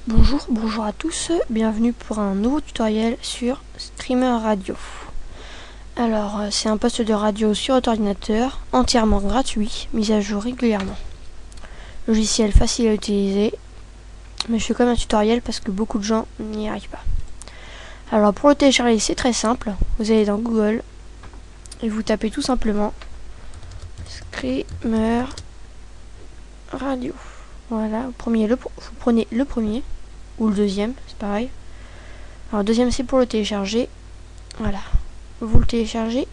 Bonjour à tous, bienvenue pour un nouveau tutoriel sur Streamer Radio. Alors, c'est un poste de radio sur votre ordinateur, entièrement gratuit, mis à jour régulièrement. Logiciel facile à utiliser, mais je fais quand même un tutoriel parce que beaucoup de gens n'y arrivent pas. Alors, pour le télécharger, c'est très simple. Vous allez dans Google et vous tapez tout simplement Streamer Radio. Voilà, vous prenez le premier ou le deuxième, c'est pareil. Alors le deuxième c'est pour le télécharger. Voilà, vous le téléchargez.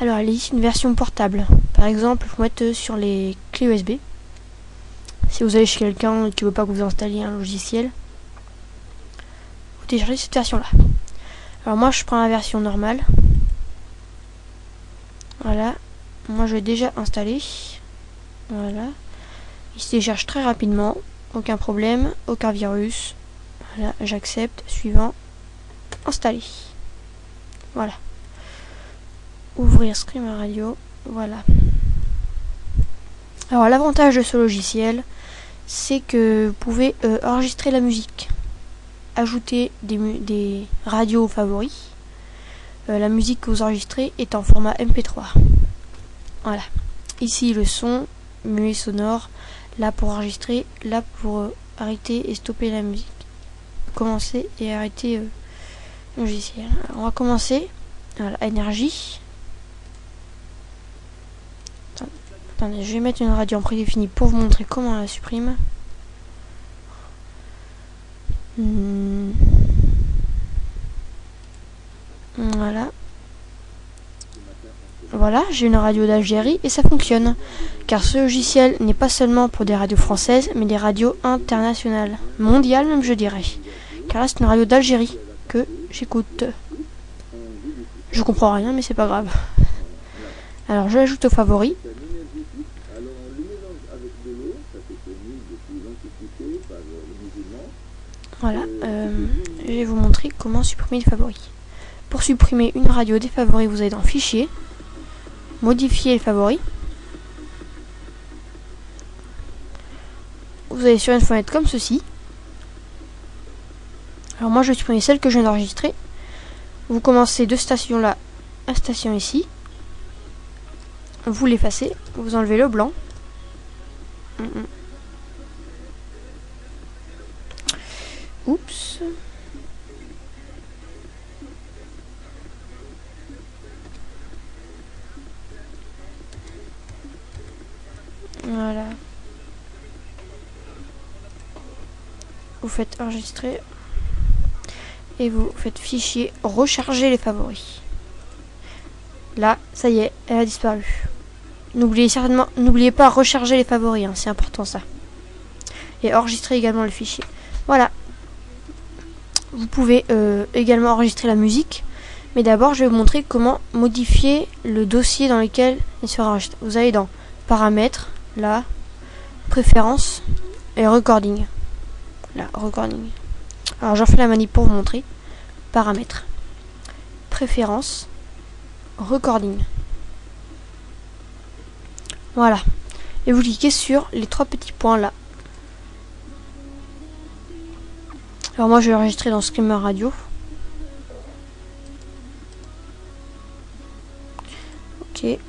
Alors il existe une version portable. Par exemple, vous mettez sur les clés USB. Si vous allez chez quelqu'un qui ne veut pas que vous installiez un logiciel, vous téléchargez cette version là. Alors moi je prends la version normale. Voilà, moi je l'ai déjà installé. Voilà, il se télécharge très rapidement, aucun problème, aucun virus. Voilà, j'accepte, suivant, installer. Voilà. Ouvrir Streamer Radio, voilà. Alors l'avantage de ce logiciel, c'est que vous pouvez enregistrer la musique, ajouter des radios favoris. La musique que vous enregistrez est en format MP3. Voilà. Ici le son, menu sonore, là pour enregistrer, là pour arrêter et stopper la musique. Commencer et arrêter le logiciel. Alors, on va commencer. Voilà, énergie. Attendez, je vais mettre une radio en prédéfini pour vous montrer comment on la supprime. Voilà. Voilà, j'ai une radio d'Algérie et ça fonctionne. Car ce logiciel n'est pas seulement pour des radios françaises, mais des radios internationales. Mondiales même, je dirais. Car là c'est une radio d'Algérie que j'écoute. Je comprends rien mais c'est pas grave. Alors je l'ajoute aux favoris. Voilà, je vais vous montrer comment supprimer les favoris. Pour supprimer une radio des favoris, vous allez dans Fichier, Modifier les favoris. Vous allez sur une fenêtre comme ceci. Alors moi je vais supprimer celle que je viens d'enregistrer. Vous commencez de station là à station ici. Vous l'effacez, vous enlevez le blanc. Oups. Voilà. Vous faites enregistrer. Et vous faites fichier, recharger les favoris. Là, ça y est, elle a disparu. N'oubliez pas recharger les favoris, hein, c'est important ça. Et enregistrer également le fichier. Voilà. Vous pouvez également enregistrer la musique. Mais d'abord, je vais vous montrer comment modifier le dossier dans lequel il sera enregistré. Vous allez dans Paramètres, là, Préférences et Recording. Là, Recording. Alors j'en fais la manip pour vous montrer. Paramètres, Préférences, Recording. Voilà. Et vous cliquez sur les trois petits points là. Alors moi je vais enregistrer dans Streamer Radio. Ok. Et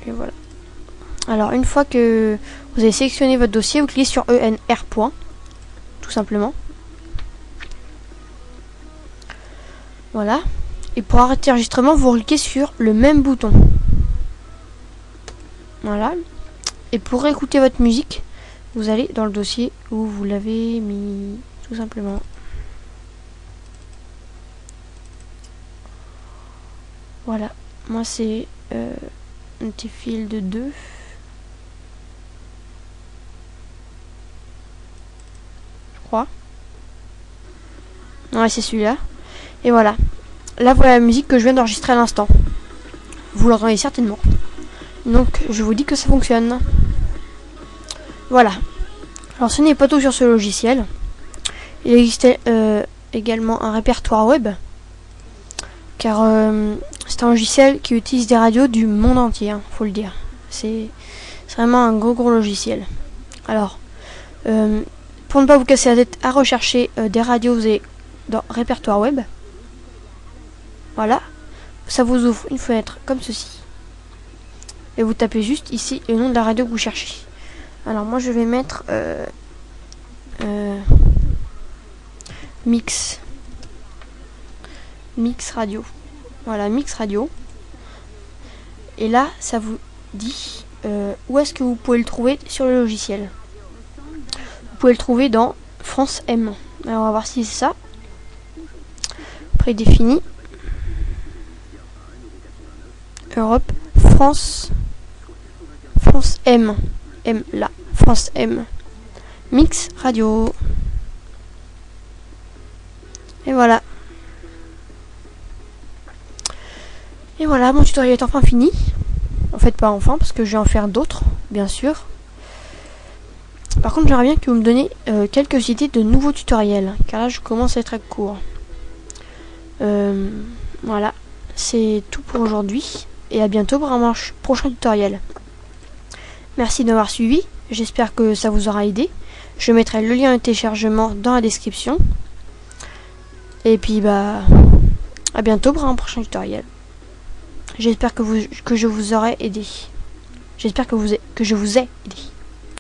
voilà. Alors une fois que vous avez sélectionné votre dossier, vous cliquez sur ENR point. Tout simplement. Voilà. Et pour arrêter l'enregistrement, vous cliquez sur le même bouton. Voilà. Et pour écouter votre musique, vous allez dans le dossier où vous l'avez mis, tout simplement. Voilà. Moi c'est un petit fil de 2. Je crois. Ouais, c'est celui-là. Et voilà. Là, voilà la musique que je viens d'enregistrer à l'instant. Vous l'entendez certainement. Donc, je vous dis que ça fonctionne. Voilà. Alors, ce n'est pas tout sur ce logiciel. Il existait également un répertoire web. Car c'est un logiciel qui utilise des radios du monde entier, hein, faut le dire. C'est vraiment un gros logiciel. Alors, pour ne pas vous casser la tête à rechercher des radios, vous allez dans répertoire web. Voilà. Ça vous ouvre une fenêtre comme ceci. Et vous tapez juste ici le nom de la radio que vous cherchez. Alors moi je vais mettre Mix Radio. Voilà, Mix Radio. Et là, ça vous dit où est-ce que vous pouvez le trouver sur le logiciel. Vous pouvez le trouver dans France M. Alors on va voir si c'est ça. Prédéfini. Europe, France M. M là, France M. Mix Radio. Et voilà. Et voilà, mon tutoriel est enfin fini. En fait, pas enfin, parce que je vais en faire d'autres, bien sûr. Par contre, j'aimerais bien que vous me donniez quelques idées de nouveaux tutoriels, car là, je commence à être à court. Voilà, c'est tout pour aujourd'hui. Et à bientôt pour un prochain tutoriel. Merci de m'avoir suivi. J'espère que ça vous aura aidé. Je mettrai le lien de téléchargement dans la description. Et puis, bah, à bientôt pour un prochain tutoriel. J'espère que je vous aurai aidé. J'espère que je vous ai aidé.